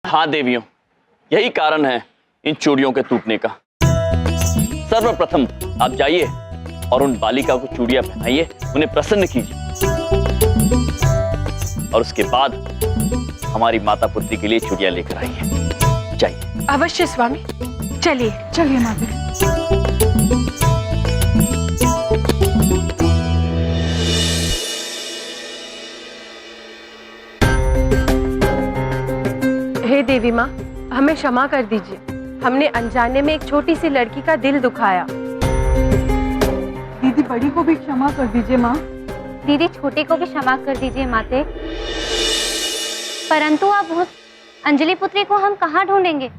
हाँ देवियों, यही कारण है इन चूड़ियों के टूटने का। सर्वप्रथम आप जाइए और उन बालिका को चूड़ियां पहनाइए, उन्हें प्रसन्न कीजिए, और उसके बाद हमारी माता पुत्री के लिए चूड़ियां लेकर आइए। जाइए। अवश्य स्वामी, चलिए। चलिए माता। हे देवी माँ, हमें क्षमा कर दीजिए। हमने अनजाने में एक छोटी सी लड़की का दिल दुखाया। दीदी बड़ी को भी क्षमा कर दीजिए माँ। दीदी छोटी को भी क्षमा कर दीजिए माते। परंतु अब उस अंजलि पुत्री को हम कहाँ ढूंढेंगे?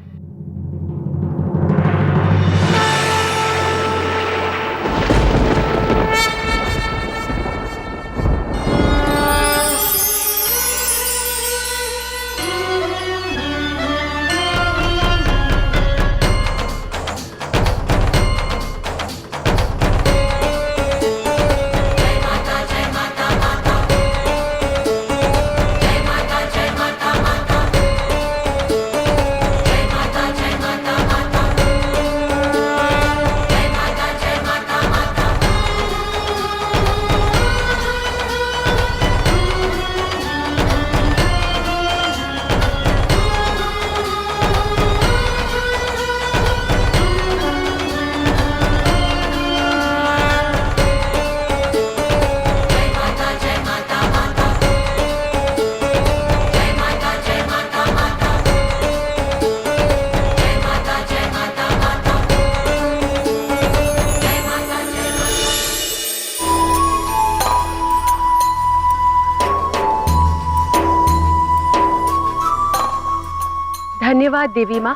धन्यवाद देवी माँ,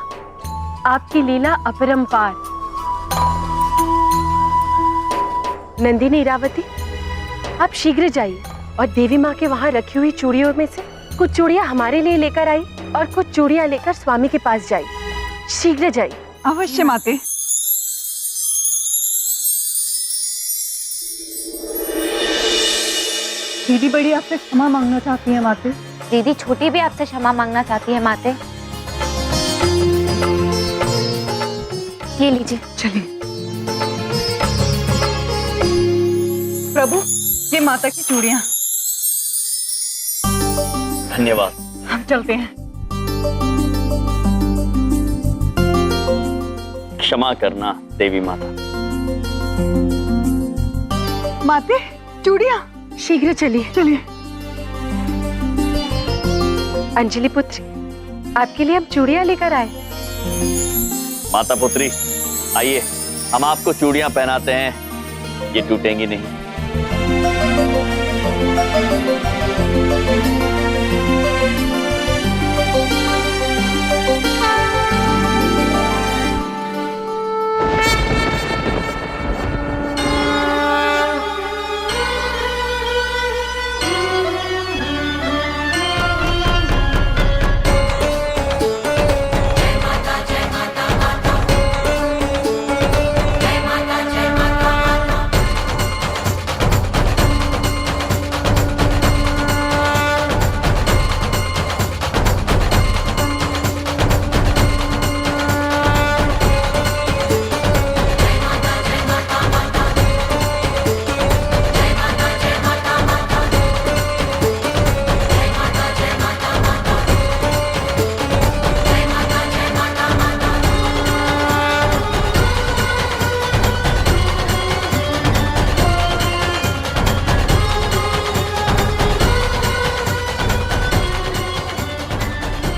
आपकी लीला अपरंपार। नंदिनी, इरावती, आप शीघ्र जाइए और देवी माँ के वहाँ रखी हुई चूड़ियों में से कुछ चूड़ियाँ हमारे लिए लेकर आई और कुछ चूड़ियाँ लेकर स्वामी के पास जाइए। शीघ्र जाइए। अवश्य माते। दीदी बड़ी आपसे क्षमा मांगना चाहती है माते। दीदी छोटी भी आपसे क्षमा मांगना चाहती है माते। ये लीजिए। चलिए। प्रभु, ये माता की चूड़ियां। धन्यवाद। हम चलते हैं। क्षमा करना देवी माता। माते, चूड़ियां। शीघ्र चलिए। चलिए। अंजलि पुत्री, आपके लिए हम चूड़ियाँ लेकर आए। माता पुत्री, आइए, हम आपको चूड़ियां पहनाते हैं, ये टूटेंगी नहीं।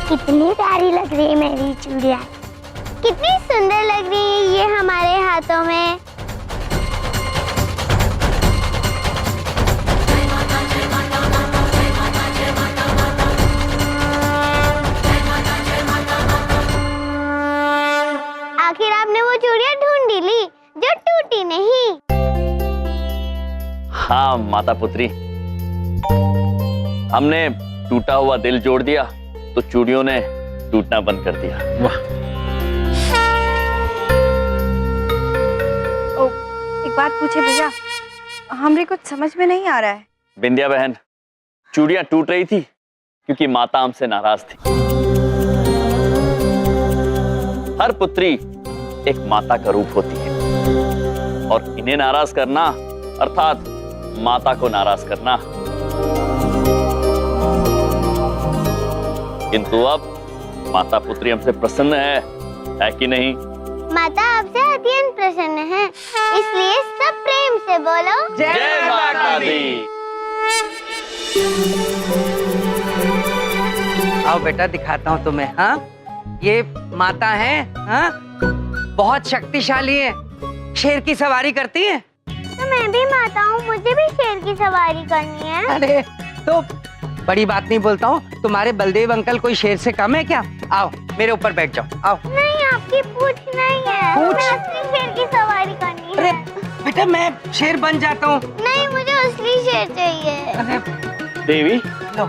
कितनी प्यारी लग रही है मेरी चूड़ियाँ, कितनी सुंदर लग रही है ये हमारे हाथों में। आखिर आपने वो चूड़ियाँ ढूंढ ली जो टूटी नहीं। हाँ माता पुत्री, हमने टूटा हुआ दिल जोड़ दिया तो चूड़ियों ने टूटना बंद कर दिया। वाह। एक बात पूछे भैया, हमरे कुछ समझ में नहीं आ रहा है। बिंदिया बहन, चूड़ियां टूट रही थी क्योंकि माता हमसे नाराज थी। हर पुत्री एक माता का रूप होती है और इन्हें नाराज करना अर्थात माता को नाराज करना। किंतु अब माता पुत्री हमसे प्रसन्न है कि नहीं? माता आपसे अत्यंत प्रसन्न है, इसलिए सब प्रेम से बोलो जय माता दी। आओ बेटा दिखाता हूँ तुम्हें। हाँ, ये माता है। हाँ, बहुत शक्तिशाली है, शेर की सवारी करती है। तो मैं भी माता हूँ, मुझे भी शेर की सवारी करनी है। अरे तो बड़ी बात नहीं बोलता हूँ, तुम्हारे बलदेव अंकल कोई शेर से कम है क्या? आओ मेरे ऊपर बैठ जाओ। आओ। नहीं, आपकी पूंछ नहीं है, पूंछ? मैं असली शेर की सवारी करनी अरे है। बेटा मैं शेर बन जाता हूँ। नहीं, मुझे असली शेर चाहिए। अरे देवी, लो।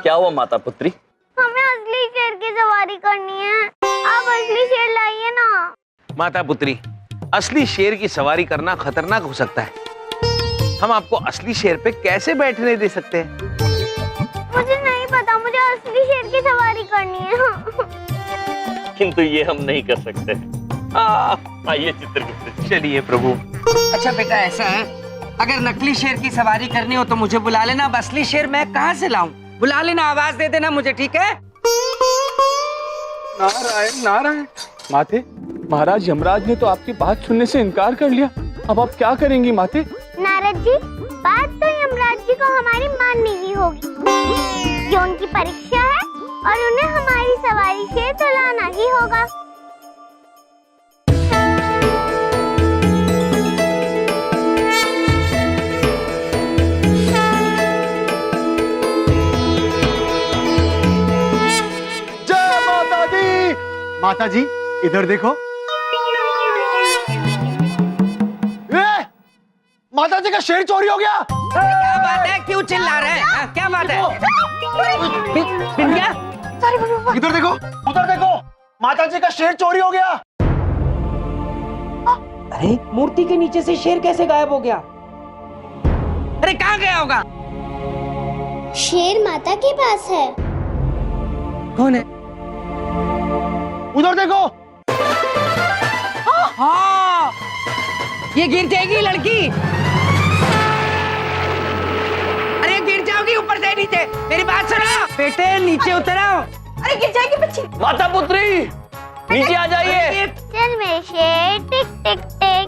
क्या हुआ माता पुत्री? हमें असली शेर की सवारी करनी है, आप असली शेर लाइए ना। माता पुत्री, असली शेर की सवारी करना खतरनाक हो सकता है। हम आपको असली शेर पे कैसे बैठने दे सकते हैं? मुझे नहीं पता, मुझे असली शेर की सवारी करनी है। किंतु ये हम नहीं कर सकते। आइए चित्रगुप्त जी। चलिए प्रभु। अच्छा बेटा ऐसा है, अगर नकली शेर की सवारी करनी हो तो मुझे बुला लेना। अब असली शेर मैं कहाँ से लाऊं? बुला लेना, आवाज दे देना मुझे, ठीक है? नारायण नारायण। माते, महाराज यमराज ने तो आपकी बात सुनने से इनकार कर लिया। अब आप क्या करेंगी माते? नारद जी, बात तो यमराज जी को हमारी माननी ही होगी। ये उनकी परीक्षा है और उन्हें हमारी सवारी से तो लाना ही होगा। जय माता दी। माता जी इधर देखो। माता जी का शेर चोरी हो गया। क्या बात है, क्यों चिल्ला रहे हैं? हाँ, क्या बात है? इधर देखो, उधर देखो, माता जी का शेर चोरी हो गया। अरे मूर्ति के नीचे से शेर कैसे गायब हो गया? अरे कहाँ गया होगा? शेर माता के पास है। कौन है? उधर देखो। हाँ, ये गिर जाएगी लड़की। अरे गिर जाओगी ऊपर से नीचे। मेरी बात सुनो बेटे, नीचे उतर आओ। अरे गिर जाएगी बच्ची। माता पुत्री नीचे आ जाइए। चल मेरे शेर, टिक टिक टिक।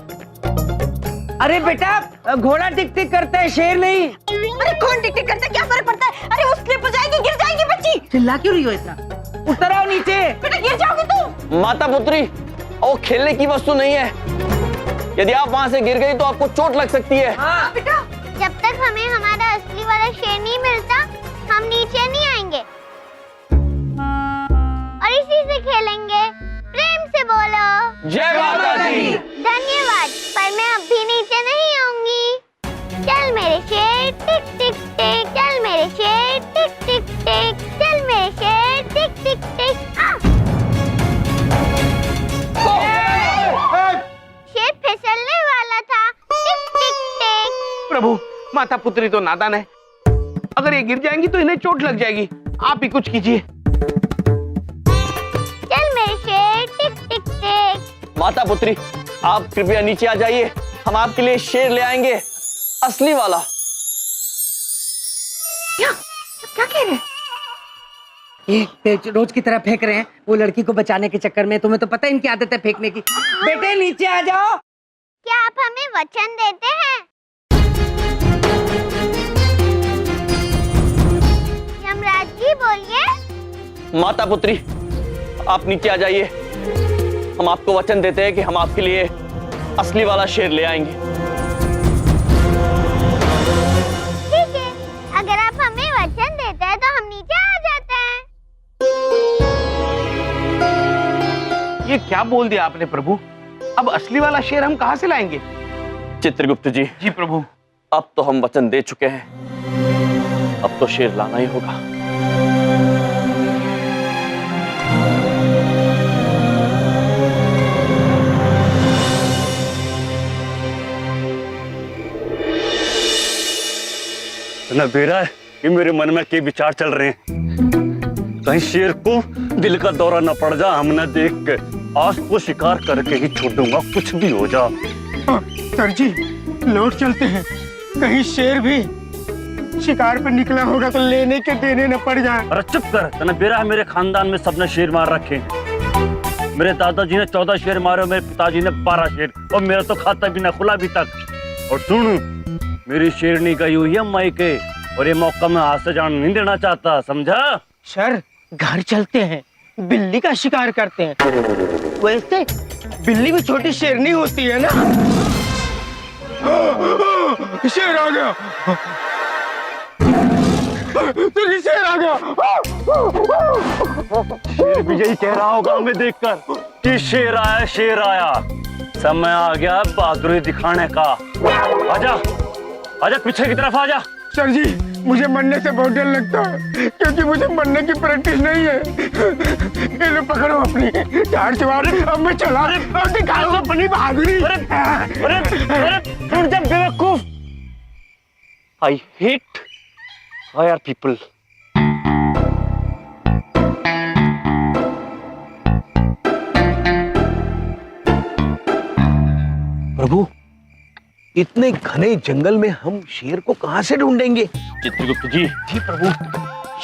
अरे बेटा घोड़ा टिक टिक करता है, शेर नहीं। अरे कौन टिक टिक करता है, क्या फर्क पड़ता है? अरे वो स्लिप हो जाएगी, गिर जाएगी बच्ची। चिल्ला क्यों रही हो इतना? उतर आओ नीचे। बेटा गिर जाओगी तुम। माता पुत्री, वो खेलने की वस्तु नहीं है। यदि आप वहां से गिर गई तो आपको चोट लग सकती है। हाँ बेटा जब तक हमें हमारा असली वाला शेर नहीं मिलता, हम नीचे नहीं आएंगे और इसी से खेलेंगे। प्रेम से बोलो जय माता दी। धन्यवाद, पर मैं अब भी नीचे नहीं आऊंगी। चल मेरे शेर, टिक टिक टिक। चल मेरे शेर, टिक टिक टिक। चल मेरे शेर, टिक टिक टिक। शेर फिसलने वाला था। टिक टिक टिक। प्रभु, माता पुत्री तो नादान है। अगर ये गिर जाएंगी तो इन्हें चोट लग जाएगी। आप ही कुछ कीजिए। चल मेरे शेर, टिक टिक टिक। माता पुत्री, आप कृपया नीचे आ जाइए। हम आपके लिए शेर ले आएंगे, असली वाला। क्या कह रहे हैं? ये रोज की तरह फेंक रहे हैं वो लड़की को बचाने के चक्कर में। तुम्हें तो पता है इनकी आदत है फेंकने की। बेटे नीचे आ जाओ। क्या आप हमें वचन देते हैं? यमराज जी बोलिए। माता पुत्री, आप नीचे आ जाइए। हम आपको वचन देते हैं कि हम आपके लिए असली वाला शेर ले आएंगे। ठीक है, अगर आप हमें वचन देते हैं तो हम नीचे आ जाते हैं। ये क्या बोल दिया आपने प्रभु? अब असली वाला शेर हम कहाँ से लाएंगे? चित्रगुप्त जी, जी प्रभु। अब तो हम वचन दे चुके हैं, अब तो शेर लाना ही होगा। बेरा है कि मेरे मन में क्या विचार चल रहे हैं। कहीं शेर को दिल का दौरा न पड़ जा हमने देख के। आज तो शिकार करके ही छोड़ूंगा, कुछ भी हो जा। सर जी लौट चलते हैं, कहीं शेर भी शिकार पर निकला होगा तो लेने के देने न पड़ जाए। अरे चुप कर, तने बेरा है मेरे खानदान में सबने शेर मार रखे हैं। मेरे दादाजी ने 14 शेर मारे, मेरे पिताजी ने 12 शेर, और मेरा तो खाता भी ना खुला अभी तक। और सुन, मेरी शेरनी गई हुई है मायके, और ये मौका मैं हाथ से जान नहीं देना चाहता, समझा? सर घर चलते हैं, बिल्ली का शिकार करते हैं। वैसे बिल्ली भी छोटी शेरनी होती है ना। शेर आ गया, शेर आ गया। शेर भी यही कह रहा होगा हमें देखकर कि शेर आया, शेर आया। समय आ गया बहादुरी दिखाने का। आजा आजा, पीछे की तरफ आजा। सर जी मुझे मरने से बहुत डर लगता है, क्योंकि मुझे मरने की प्रैक्टिस नहीं है। ये लो पकड़ो अपनी चार सवार, अब मैं चला, अब दिखाओ अपनी बहादुरी। अरे टूट जा बेवकूफ। I hate fire people. प्रभु, इतने घने जंगल में हम शेर को कहां से ढूंढेंगे? चित्रगुप्त जी, जी प्रभु।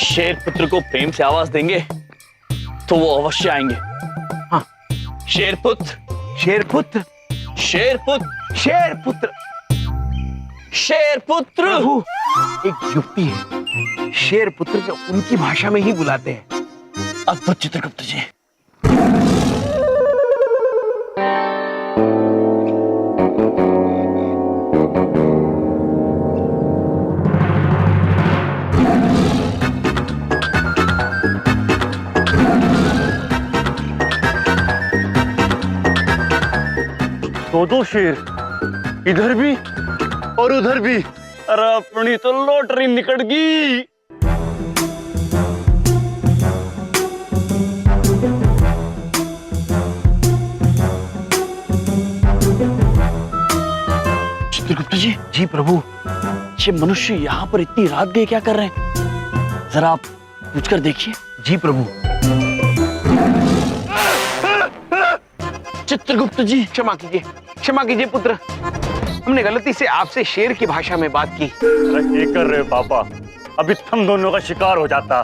शेर पुत्र को प्रेम से आवाज देंगे तो वो अवश्य आएंगे। हाँ। शेरपुत्र, शेरपुत्र, शेरपुत्र, शेरपुत्र, शेरपुत्र। प्रभु, एक युक्ति है, शेरपुत्र को उनकी भाषा में ही बुलाते हैं। अद्भुत चित्रगुप्त जी। दो शेर, इधर भी और उधर भी। अरे अपनी तो लॉटरी निकल गई। चित्रगुप्त जी। जी प्रभु। ये मनुष्य यहाँ पर इतनी रात गए क्या कर रहे हैं? जरा आप पूछकर देखिए। जी प्रभु। चित्रगुप्त जी, क्षमा कीजिए पुत्र, हमने गलती से आपसे शेर की भाषा में बात की। अरे ये कर रहे पापा, अभी हम दोनों का शिकार हो जाता।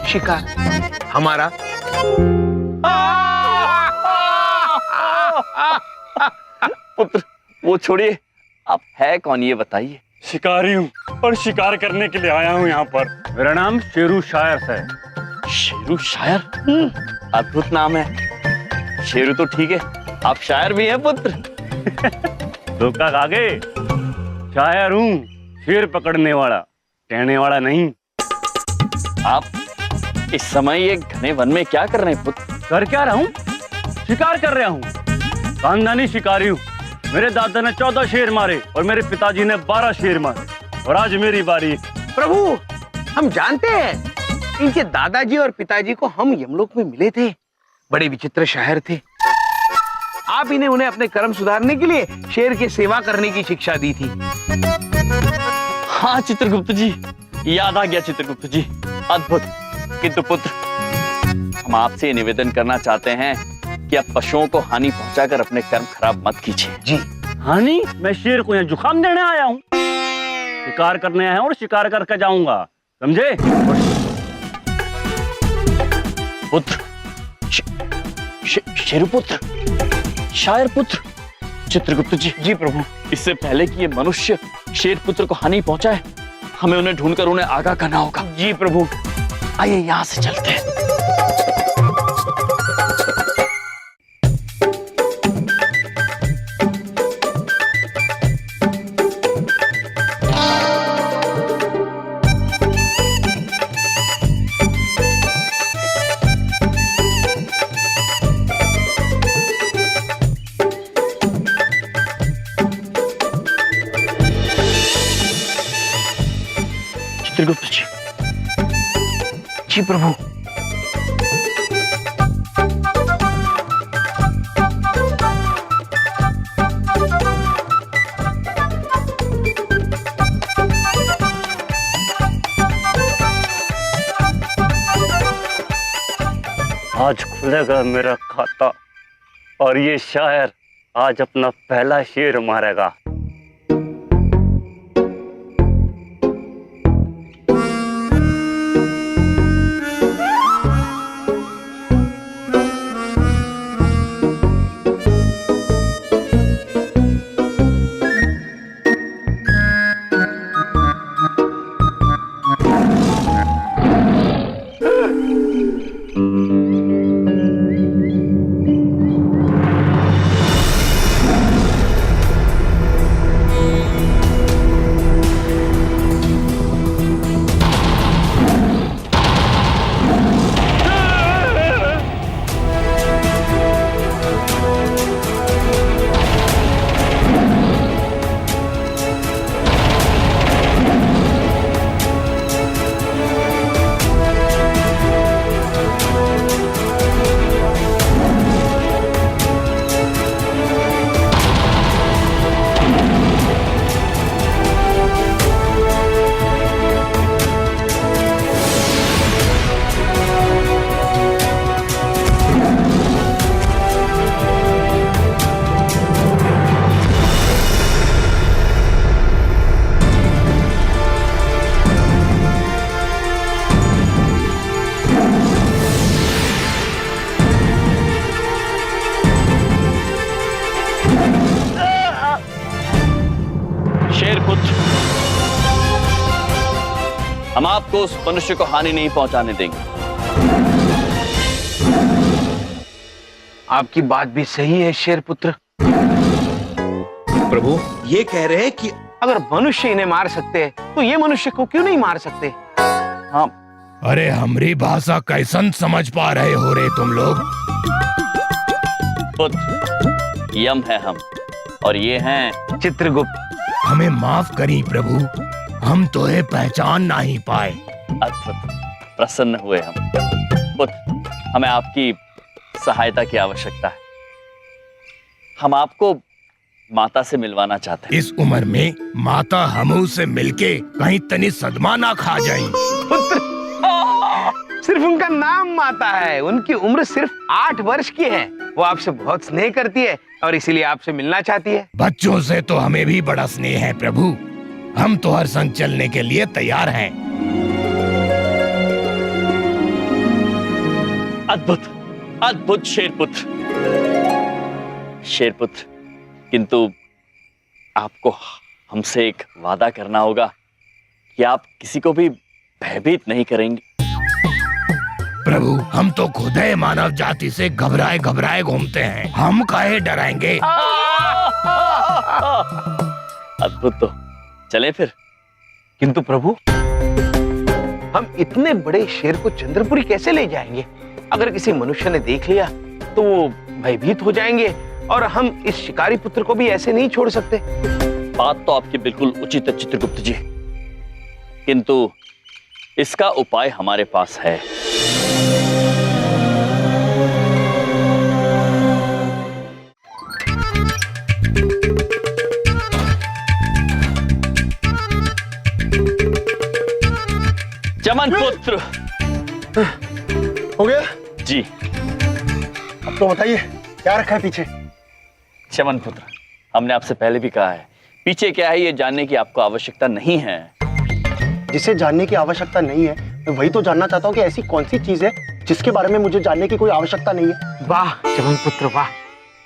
शिकार हमारा? पुत्र वो छोड़िए, आप है कौन ये बताइए। शिकारी हूँ और शिकार करने के लिए आया हूँ यहाँ पर। मेरा नाम शेरू शायर है। शेरू शायर? अद्भुत नाम है। शेरू तो ठीक है, आप शायर भी हैं पुत्र। धोखा खा गए। शायर हूँ, शेर पकड़ने वाला, कहने वाला नहीं। आप इस समय ये घने वन में क्या कर रहे हैं पुत्र? कर क्या रहा हूँ? शिकार कर रहा हूँ। खानदानी शिकारी हूँ। मेरे दादा ने 14 शेर मारे और मेरे पिताजी ने 12 शेर मारे, और आज मेरी बारी। प्रभु, हम जानते हैं इनके दादाजी और पिताजी को हम यमलोक में मिले थे। बड़े विचित्र शायर थे। आप इन्हें उन्हें अपने कर्म सुधारने के लिए शेर की सेवा करने की शिक्षा दी थी। हाँ चित्रगुप्त जी, याद आ गया चित्रगुप्त जी। अद्भुत। किंतु पुत्र, हम आपसे निवेदन करना चाहते हैं कि आप पशुओं को हानि पहुंचाकर अपने कर्म खराब मत कीजिए। जी। हानि? मैं शेर को यहाँ जुकाम देने आया हूँ। शिकार करने आया हूँ और शिकार करके जाऊंगा, समझे? पुत्र, शेरुपुत्र, शायर पुत्र। चित्रगुप्त जी। जी प्रभु। इससे पहले कि ये मनुष्य शेर पुत्र को हानि पहुंचाए, हमें उन्हें ढूंढकर उन्हें आगाह करना होगा। जी प्रभु। आइए यहाँ से चलते हैं। चित्रगुप्त जी। जी प्रभु। आज खुलेगा मेरा खाता और ये शायर आज अपना पहला शेर मारेगा। हम आपको उस मनुष्य को हानि नहीं पहुंचाने देंगे। आपकी बात भी सही है शेर पुत्र। प्रभु ये कह रहे हैं कि अगर मनुष्य इन्हें मार सकते हैं तो ये मनुष्य को क्यों नहीं मार सकते? हाँ, अरे हमारी भाषा कैसन समझ पा रहे हो रे तुम लोग? पुत्र यम है हम और ये हैं चित्रगुप्त। हमें माफ करी प्रभु, हम तो ये पहचान नहीं पाए। अद्भुत, प्रसन्न हुए हम। पुत्र हमें आपकी सहायता की आवश्यकता है। हम आपको माता से मिलवाना चाहते हैं। इस उम्र में माता हमू से मिलके कहीं तनी सदमा ना खा जाए। पुत्र सिर्फ उनका नाम माता है, उनकी उम्र सिर्फ 8 वर्ष की है। वो आपसे बहुत स्नेह करती है और इसीलिए आपसे मिलना चाहती है। बच्चों से तो हमें भी बड़ा स्नेह है प्रभु, हम तो हर संग चलने के लिए तैयार हैं। अद्भुत अद्भुत शेरपुत्र, शेरपुत्र, किंतु आपको हमसे एक वादा करना होगा कि आप किसी को भी भयभीत नहीं करेंगे। प्रभु हम तो खुद है मानव जाति से घबराए घबराए घूमते हैं, हम काहे डराएंगे? अद्भुत, तो चलें फिर। किंतु प्रभु हम इतने बड़े शेर को चंद्रपुरी कैसे ले जाएंगे? अगर किसी मनुष्य ने देख लिया तो वो भयभीत हो जाएंगे और हम इस शिकारी पुत्र को भी ऐसे नहीं छोड़ सकते। बात तो आपकी बिल्कुल उचित है चित्रगुप्त जी, किंतु इसका उपाय हमारे पास है। चमन पुत्र। हो गया जी। अब तो बताइए क्या रखा है पीछे? चमन पुत्र, हमने आपसे पहले भी कहा है, पीछे क्या है ये जानने की आपको आवश्यकता नहीं है। जिसे जानने की आवश्यकता नहीं है मैं वही तो जानना चाहता हूँ कि ऐसी कौन सी चीज है जिसके बारे में मुझे जानने की कोई आवश्यकता नहीं है। वाह चमन पुत्र वाह।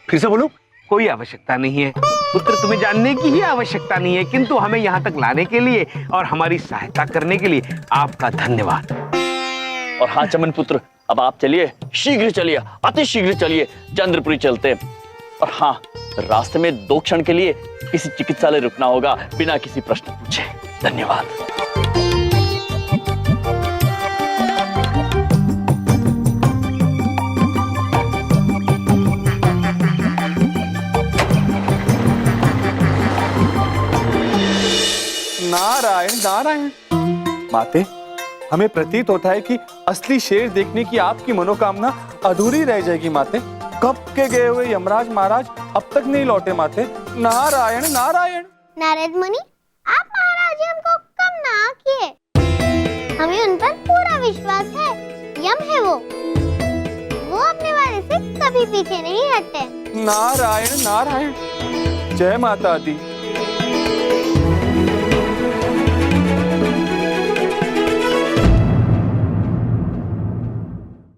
फिर से बोलूं? कोई आवश्यकता नहीं है पुत्र, तुम्हें जानने की ही आवश्यकता नहीं है, किंतु हमें यहाँ तक लाने के लिए और हमारी सहायता करने के लिए आपका धन्यवाद। और हाँ चमन पुत्र, अब आप चलिए, शीघ्र चलिए, अति शीघ्र चलिए, चंद्रपुरी चलते हैं। और हाँ, रास्ते में 2 क्षण के लिए किसी चिकित्सालय रुकना होगा बिना किसी प्रश्न पूछे। धन्यवाद। नारायण नारायण। माते, हमें प्रतीत होता है कि असली शेर देखने की आपकी मनोकामना अधूरी रह जाएगी माते। कब के गए हुए यमराज महाराज अब तक नहीं लौटे माते। नारायण नारायण। नारद मुनि, आप महाराज जी हमको कम ना किए, हमें उन पर पूरा विश्वास है। यम है वो भी पीछे नहीं हटते। नारायण नारायण, जय माता दी।